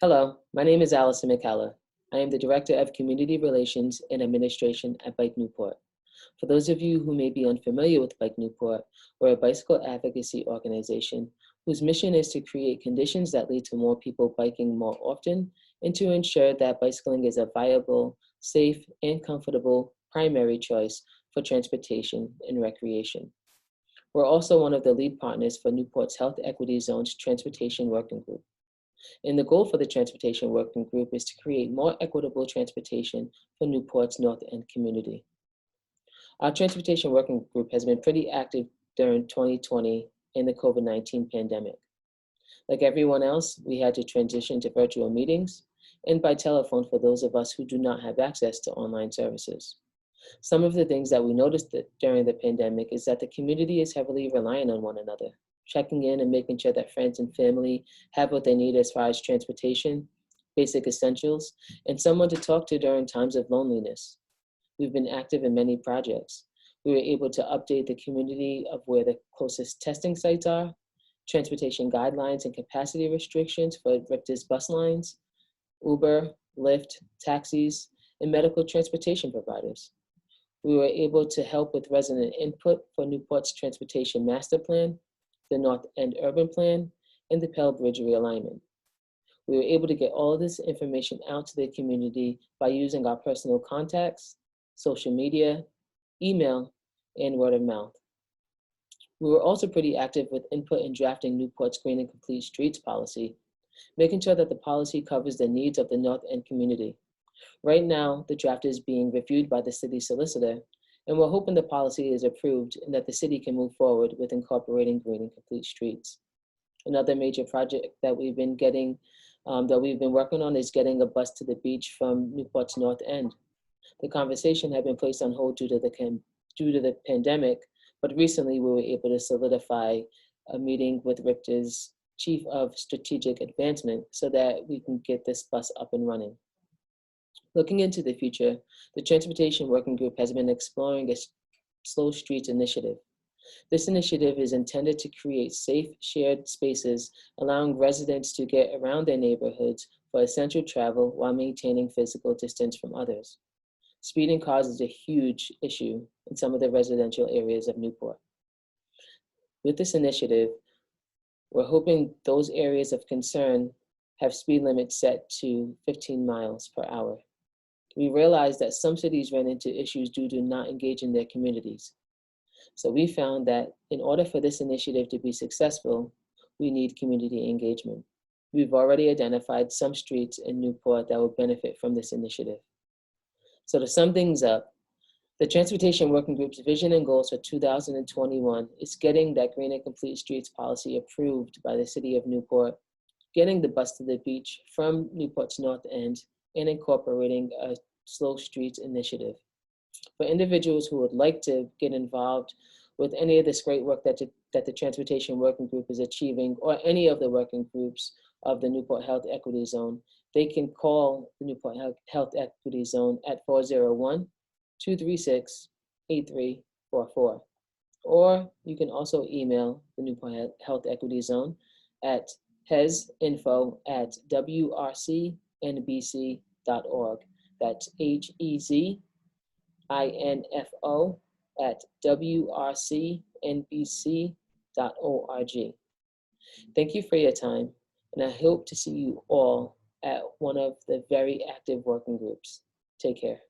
Hello, my name is Allison McCalla. I am the Director of Community Relations and Administration at Bike Newport. For those of you who may be unfamiliar with Bike Newport, we're a bicycle advocacy organization whose mission is to create conditions that lead to more people biking more often and to ensure that bicycling is a viable, safe, and comfortable primary choice for transportation and recreation. We're also one of the lead partners for Newport's Health Equity Zone's Transportation Working Group. And the goal for the Transportation Working Group is to create more equitable transportation for Newport's North End community. Our Transportation Working Group has been pretty active during 2020 and the COVID-19 pandemic. Like everyone else, we had to transition to virtual meetings and by telephone for those of us who do not have access to online services. Some of the things that we noticed during the pandemic is that the community is heavily reliant on one another, checking in and making sure that friends and family have what they need as far as transportation, basic essentials, and someone to talk to during times of loneliness. We've been active in many projects. We were able to update the community of where the closest testing sites are, transportation guidelines and capacity restrictions for Richter's bus lines, Uber, Lyft, taxis, and medical transportation providers. We were able to help with resident input for Newport's Transportation Master Plan, the North End Urban Plan, and the Pell Bridge realignment. We were able to get all of this information out to the community by using our personal contacts, social media, email, and word of mouth. We were also pretty active with input in drafting Newport's Green and Complete Streets policy, making sure that the policy covers the needs of the North End community. Right now, the draft is being reviewed by the city solicitor, and we're hoping the policy is approved and that the city can move forward with incorporating green and complete streets. Another major project that we've been working on is getting a bus to the beach from Newport's North End. The conversation had been placed on hold due to the pandemic, but recently we were able to solidify a meeting with Richter's Chief of Strategic Advancement so that we can get this bus up and running. Looking into the future, the Transportation Working Group has been exploring a Slow Streets initiative. This initiative is intended to create safe, shared spaces, allowing residents to get around their neighborhoods for essential travel while maintaining physical distance from others. Speeding causes a huge issue in some of the residential areas of Newport. With this initiative, we're hoping those areas of concern have speed limits set to 15 miles per hour. We realize that some cities run into issues due to not engaging their communities. So we found that in order for this initiative to be successful, we need community engagement. We've already identified some streets in Newport that will benefit from this initiative. So to sum things up, the Transportation Working Group's vision and goals for 2021 is getting that Green and Complete Streets policy approved by the City of Newport, getting the bus to the beach from Newport's North End, and incorporating a Slow Streets initiative. For individuals who would like to get involved with any of this great work that the Transportation Working Group is achieving, or any of the working groups of the Newport Health Equity Zone, they can call the Newport Health Equity Zone at 401-236-8344. Or you can also email the Newport Health Equity Zone at hezinfo@wrcnbc.org. That's hezinfo@wrcnbc.org. Thank you for your time, and I hope to see you all at one of the very active working groups. Take care.